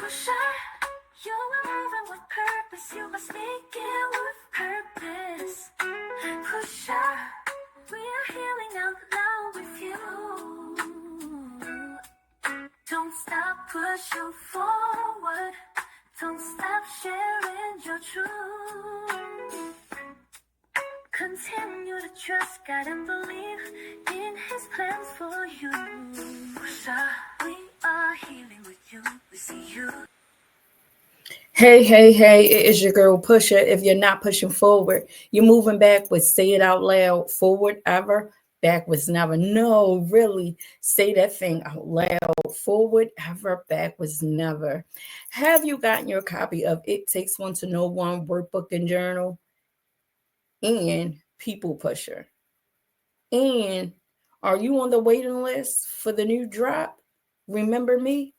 Pusher, you are moving with purpose. You must make it with purpose. Pusher, we are healing out loud with you. Don't stop, push you forward. Don't stop sharing your truth. Continue to trust God and believe in His plans for you. Pusher, we are healing with you. We see you. Hey, hey, hey, it is your girl Pusher. If you're not pushing forward, you're moving backwards. Say it out loud. Forward ever, backwards never. No, really, say that thing out loud. Forward ever, backwards never. Have you gotten your copy of It Takes One to Know One workbook and journal and People Pusher? And are you on the waiting list for the new drop? Remember me?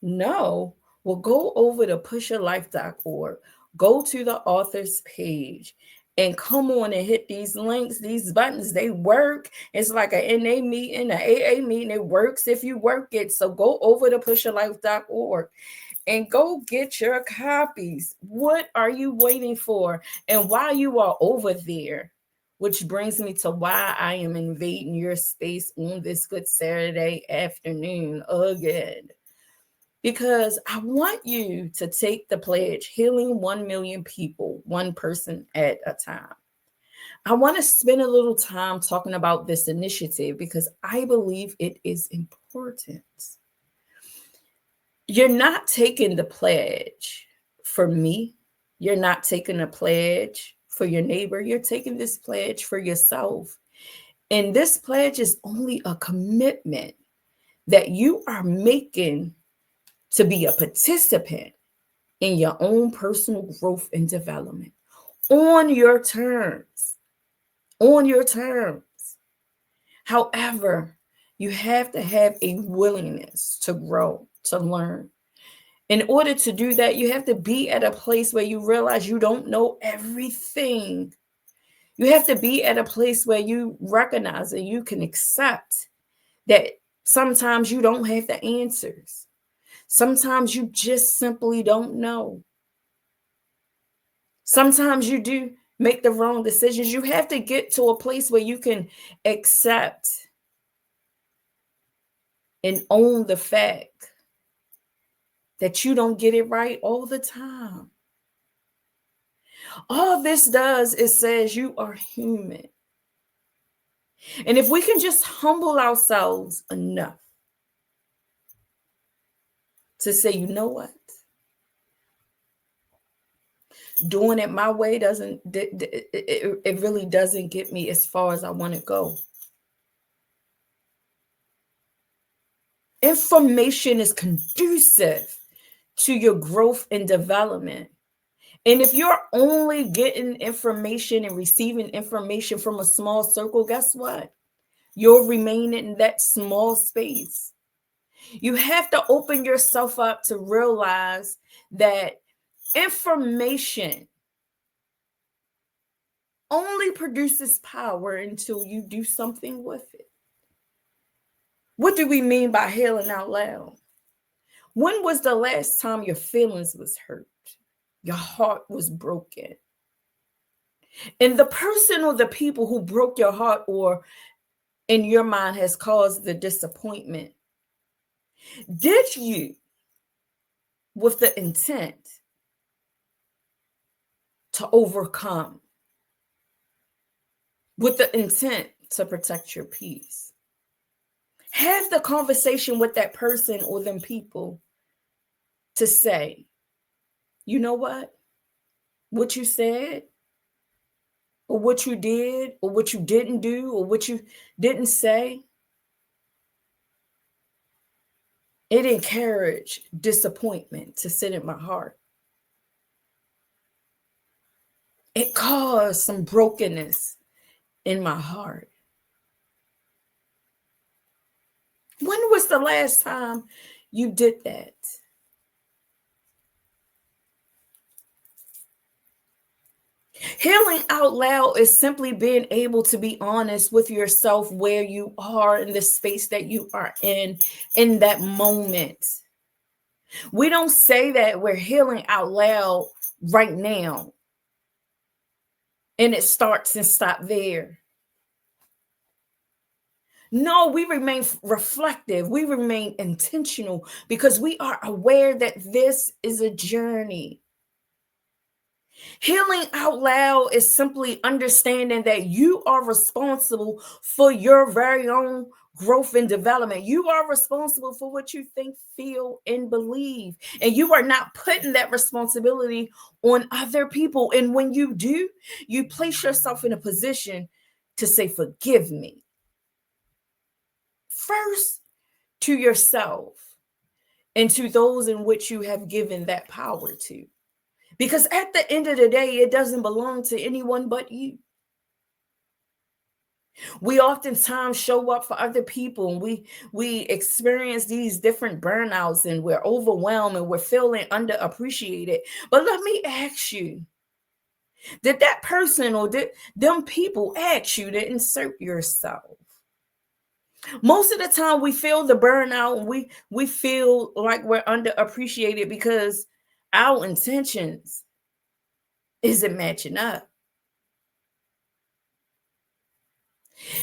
No. Well, go over to pusherlife.org, go to the author's page, and come on and hit these links, these buttons. They work. It's like an NA meeting, an AA meeting. It works if you work it. So go over to pusherlife.org and go get your copies. What are you waiting for? And while you are over there, which brings me to why I am invading your space on this good Saturday afternoon again. Because I want you to take the pledge, healing 1 million people, one person at a time. I want to spend a little time talking about this initiative because I believe it is important. You're not taking the pledge for me. You're not taking a pledge for your neighbor. You're taking this pledge for yourself. And this pledge is only a commitment that you are making to be a participant in your own personal growth and development on your terms. On your terms. However, you have to have a willingness to grow, to learn. In order to do that, you have to be at a place where you realize you don't know everything. You have to be at a place where you recognize and you can accept that sometimes you don't have the answers. Sometimes you just simply don't know. Sometimes you do make the wrong decisions. You have to get to a place where you can accept and own the fact that you don't get it right all the time. All this does is says you are human. And if we can just humble ourselves enough to say, you know what? Doing it my way it really doesn't get me as far as I want to go. Information is conducive to your growth and development. And if you're only getting information and receiving information from a small circle, guess what? You'll remain in that small space. You have to open yourself up to realize that information only produces power until you do something with it. What do we mean by healing out loud? When was the last time your feelings was hurt? Your heart was broken? And the person or the people who broke your heart or in your mind has caused the disappointment, did you, with the intent to overcome, with the intent to protect your peace, have the conversation with that person or them people to say, you know what you said, or what you did, or what you didn't do, or what you didn't say, it encouraged disappointment to sit in my heart. It caused some brokenness in my heart. When was the last time you did that? Healing out loud is simply being able to be honest with yourself where you are in the space that you are in that moment. We don't say that we're healing out loud right now, and it starts and stops there. No, we remain reflective. We remain intentional because we are aware that this is a journey. Healing out loud is simply understanding that you are responsible for your very own growth and development. You are responsible for what you think, feel, and believe. And you are not putting that responsibility on other people. And when you do, you place yourself in a position to say, forgive me. First, to yourself and to those in which you have given that power to. Because at the end of the day, it doesn't belong to anyone but you. We oftentimes show up for other people, and we experience these different burnouts, and we're overwhelmed and we're feeling underappreciated. But let me ask you, did that person or did them people ask you to insert yourself? Most of the time we feel the burnout, and we feel like we're underappreciated because our intentions isn't matching up.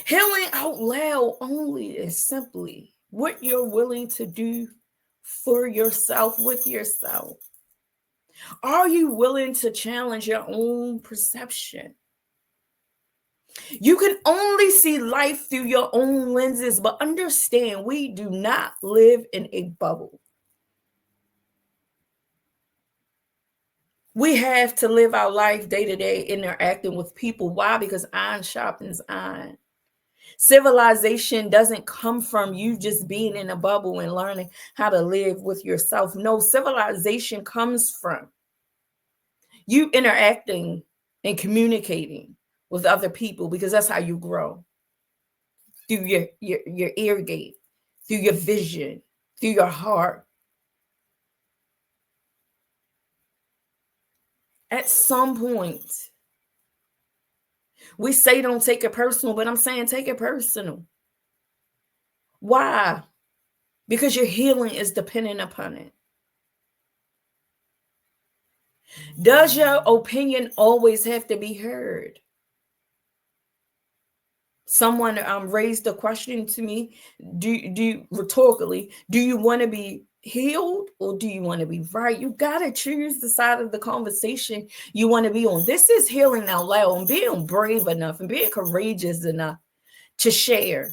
Healing out loud only is simply what you're willing to do for yourself, with yourself. Are you willing to challenge your own perception? You can only see life through your own lenses, but understand we do not live in a bubble. We have to live our life day to day interacting with people. Why? Because iron sharpens iron. Civilization doesn't come from you just being in a bubble and learning how to live with yourself. No, civilization comes from you interacting and communicating with other people, because that's how you grow. Through your ear gate, through your vision, through your heart. At some point, we say don't take it personal, but I'm saying take it personal. Why? Because your healing is dependent upon it. Does your opinion always have to be heard? Someone raised a question to me, do rhetorically, do you want to be healed or do you want to be right? You got to choose the side of the conversation you want to be on. This is healing out loud, and being brave enough and being courageous enough to share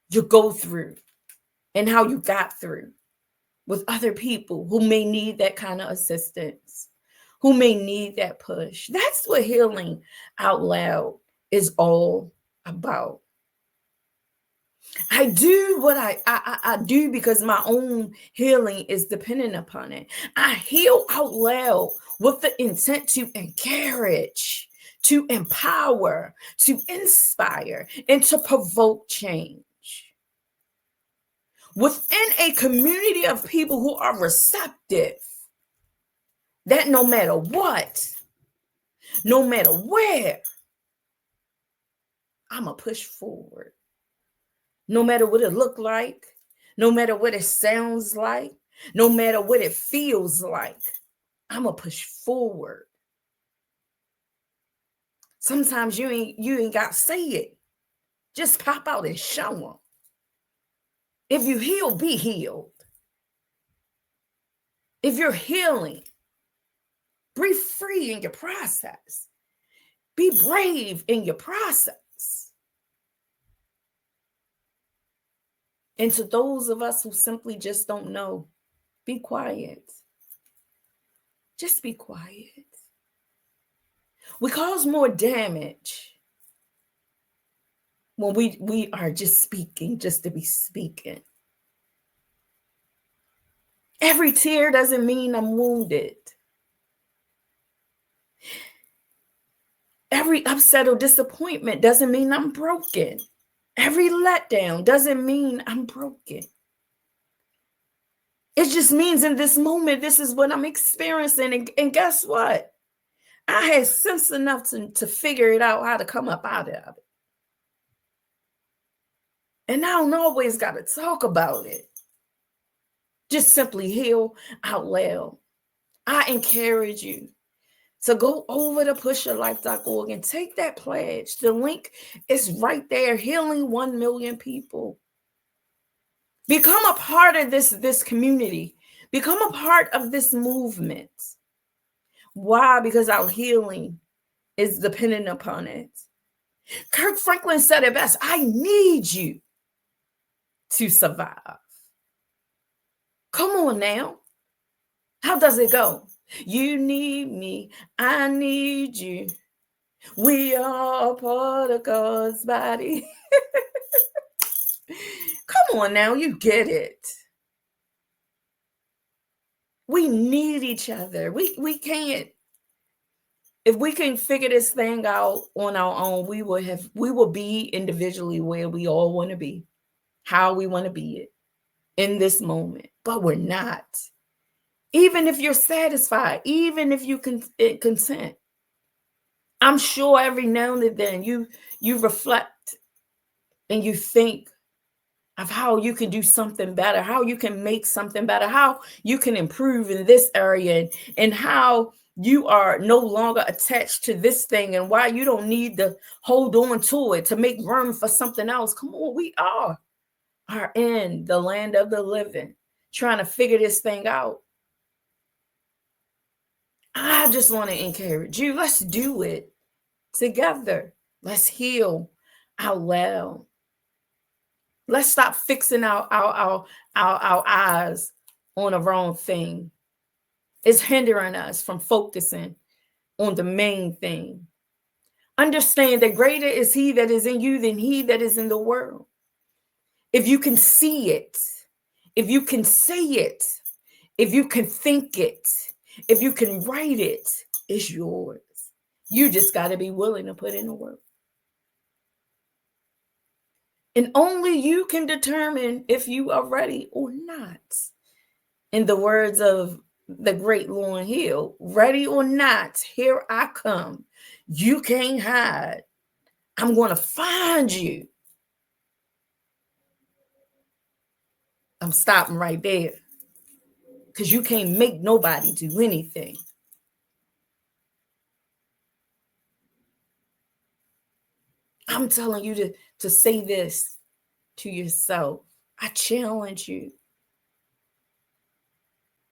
your go through and how you got through with other people who may need that kind of assistance, who may need that push. That's what healing out loud is all about. I do what I do because my own healing is dependent upon it. I heal out loud with the intent to encourage, to empower, to inspire, and to provoke change. Within a community of people who are receptive, that no matter what, no matter where, I'm going to push forward. No matter what it look like, no matter what it sounds like, no matter what it feels like, I'm going to push forward. Sometimes you ain't got to say it. Just pop out and show them. If you heal, be healed. If you're healing, be free in your process. Be brave in your process. And to those of us who simply just don't know, be quiet. Just be quiet. We cause more damage when we are just speaking, just to be speaking. Every tear doesn't mean I'm wounded. Every upset or disappointment doesn't mean I'm broken. Every letdown doesn't mean I'm broken. It just means in this moment, this is what I'm experiencing. And guess what? I had sense enough to figure it out, how to come up out of it. And I don't always got to talk about it. Just simply heal out loud. I encourage you to go over to pusherlife.org and take that pledge. The link is right there, healing 1 million people. Become a part of this community. Become a part of this movement. Why? Because our healing is dependent upon it. Kirk Franklin said it best. I need you to survive. Come on now. How does it go? You need me. I need you. We are a part of God's body. Come on now. You get it. We need each other. We can't. If we can figure this thing out on our own, we will be individually where we all want to be, how we want to be it in this moment. But we're not. Even if you're satisfied, even if you can consent, I'm sure every now and then you reflect and you think of how you can do something better, how you can make something better, how you can improve in this area, and how you are no longer attached to this thing, and why you don't need to hold on to it to make room for something else. Come on, we are in the land of the living, trying to figure this thing out. I just want to encourage you. Let's do it together. Let's heal out loud. Let's stop fixing our eyes on the wrong thing. It's hindering us from focusing on the main thing. Understand that greater is he that is in you than he that is in the world. If you can see it, if you can say it, if you can think it, if you can write it, it's yours. You just got to be willing to put in the work. And only you can determine if you are ready or not. In the words of the great Lauryn Hill, ready or not, here I come. You can't hide. I'm going to find you. I'm stopping right there. Because you can't make nobody do anything. I'm telling you to say this to yourself. I challenge you.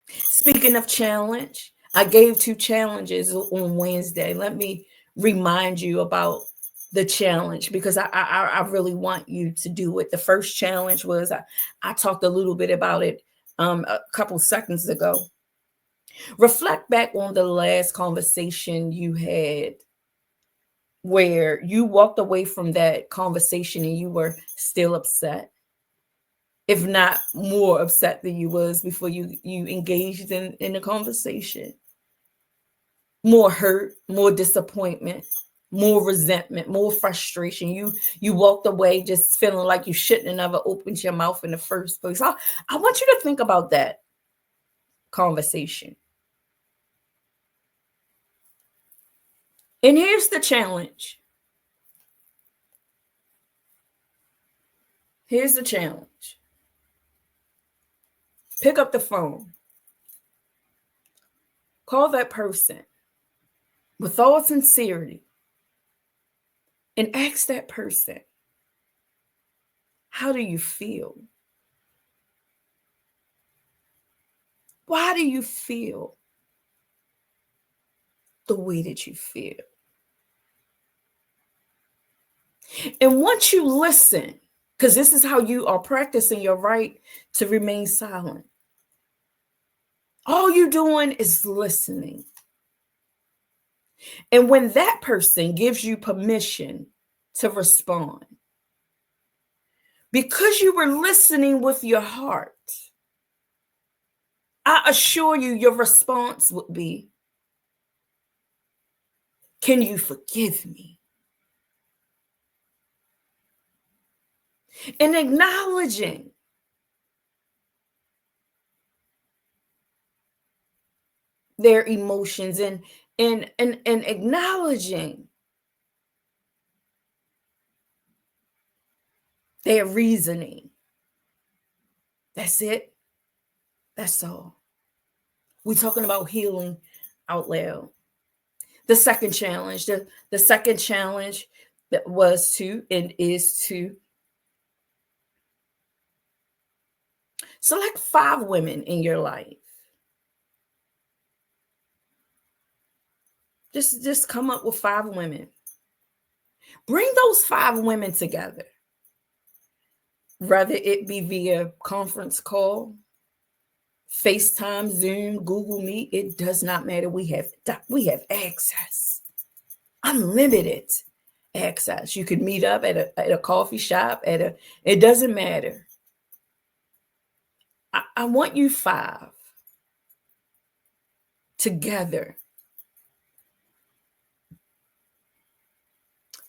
Speaking of challenge, I gave 2 challenges on Wednesday. Let me remind you about the challenge, because I really want you to do it. The first challenge was, I talked a little bit about it a couple seconds ago. Reflect back on the last conversation you had where you walked away from that conversation and you were still upset, if not more upset than you was before you engaged in the conversation. More hurt, more disappointment, more resentment, more frustration. You walked away just feeling like you shouldn't have never opened your mouth in the first place. I want you to think about that conversation. And here's the challenge. Here's the challenge. Pick up the phone. Call that person with all sincerity and ask that person, how do you feel? Why do you feel the way that you feel? And once you listen, because this is how you are practicing your right to remain silent. All you're doing is listening. And when that person gives you permission to respond, because you were listening with your heart, I assure you your response would be, can you forgive me? And acknowledging their emotions and acknowledging their reasoning. That's it. That's all. We're talking about healing out loud. The second challenge, the second challenge that was to and is to select 5 women in your life. Just come up with 5 women. Bring those 5 women together. Whether it be via conference call, FaceTime, Zoom, Google Meet, it does not matter. We have access, unlimited access. You could meet up at a coffee shop, it doesn't matter. I want you 5 together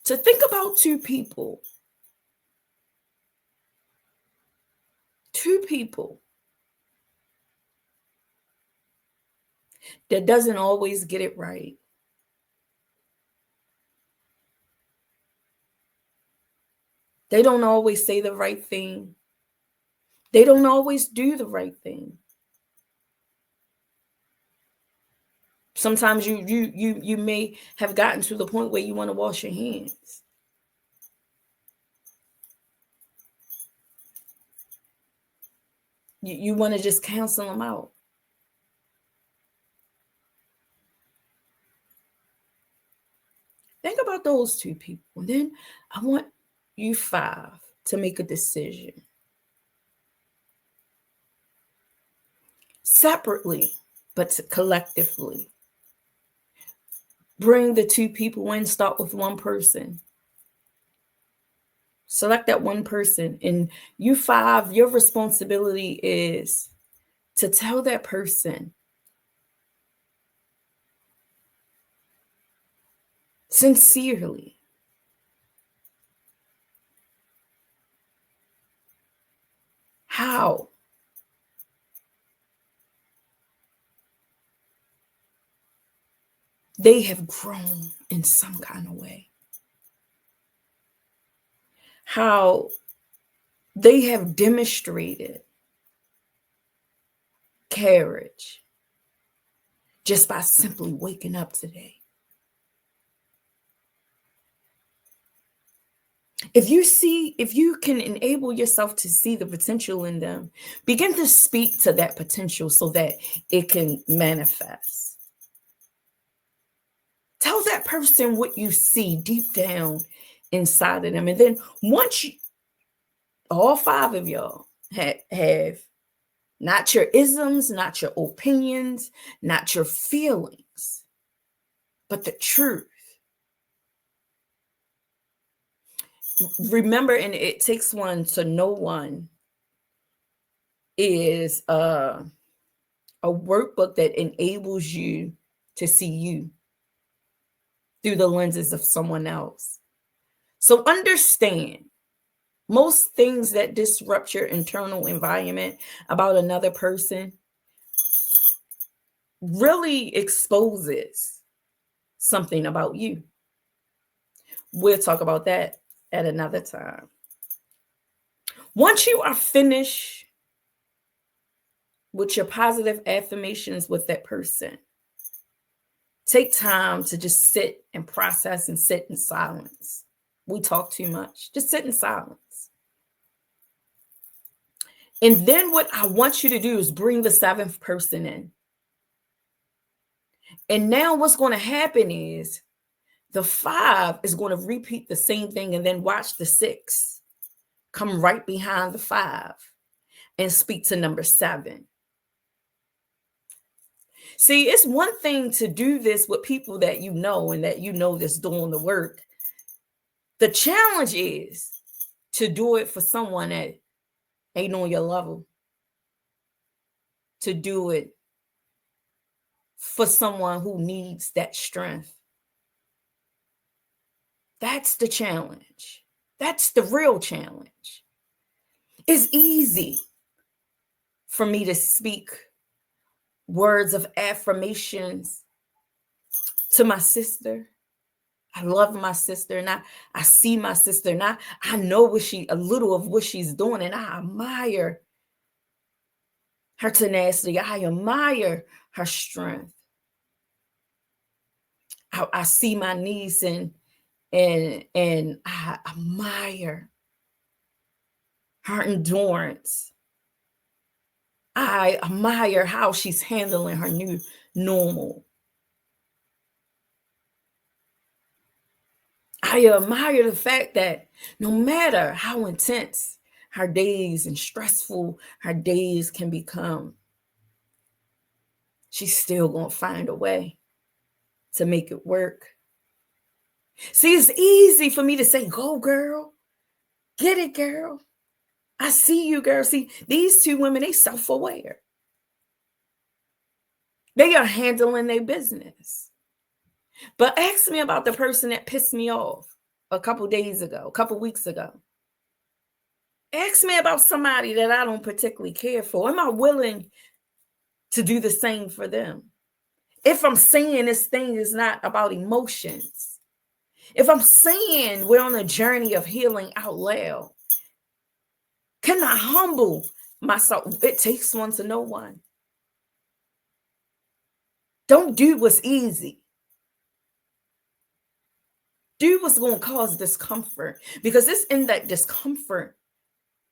to think about 2 people. 2 people that doesn't always get it right. They don't always say the right thing. They don't always do the right thing. Sometimes you may have gotten to the point where you want to wash your hands. You want to just cancel them out. Think about those 2 people. And then I want you 5 to make a decision. Separately, but collectively. Bring the 2 people in, start with 1 person. Select that 1 person. And you 5, your responsibility is to tell that person sincerely how they have grown in some kind of way, how they have demonstrated courage just by simply waking up today. If you can enable yourself to see the potential in them, begin to speak to that potential so that it can manifest. Tell that person what you see deep down inside of them. And then once all 5 of y'all have not your isms, not your opinions, not your feelings, but the truth. Remember, and it takes one to know one is a workbook that enables you to see you through the lenses of someone else. So understand, most things that disrupt your internal environment about another person really exposes something about you. We'll talk about that at another time. Once you are finished with your positive affirmations with that person, take time to just sit and process and sit in silence. We talk too much. Just sit in silence. And then what I want you to do is bring the 7th person in. And now what's going to happen is the 5 is going to repeat the same thing, and then watch the 6 come right behind the 5 and speak to number 7. See, it's one thing to do this with people that you know and that you know that's doing the work. The challenge is to do it for someone that ain't on your level. To do it for someone who needs that strength. That's the challenge. That's the real challenge. It's easy for me to speak words of affirmations to my sister. I love my sister, and I see my sister, and I know a little of what she's doing, and I admire her tenacity. I admire her strength. I see my niece and I admire her endurance. I admire how she's handling her new normal. I admire the fact that no matter how intense her days and stressful her days can become, she's still going to find a way to make it work. See, it's easy for me to say, go, girl. Get it, girl. I see you, girl. See, these two women, they self-aware. They are handling their business. But ask me about the person that pissed me off a couple days ago, a couple weeks ago. Ask me about somebody that I don't particularly care for. Am I willing to do the same for them? If I'm saying this thing is not about emotions, if I'm saying we're on a journey of healing out loud, can I humble myself? It takes one to know one. Don't do what's easy. Do what's going to cause discomfort, because it's in that discomfort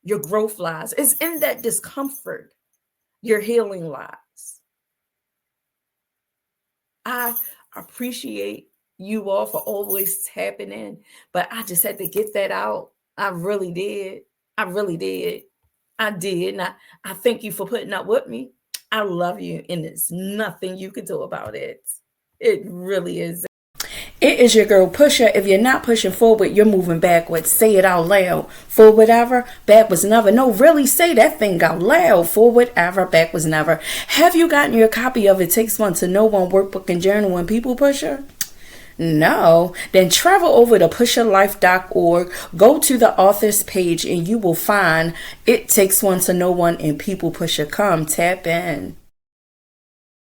your growth lies. It's in that discomfort your healing lies. I appreciate you all for always tapping in, but I just had to get that out. I really did. I really did. I did. And I thank you for putting up with me. I love you, and there's nothing you can do about it. It really is. It is your girl Pusher. If you're not pushing forward, you're moving backwards. Say it out loud. Forward ever, backwards never. No, really say that thing out loud. Forward ever, backwards never. Have you gotten your copy of It Takes One to Know One workbook and journal and people pusher? No, then travel over to pusherlife.org, go to the author's page, and you will find It Takes One to Know One and People Pusher. Come tap in.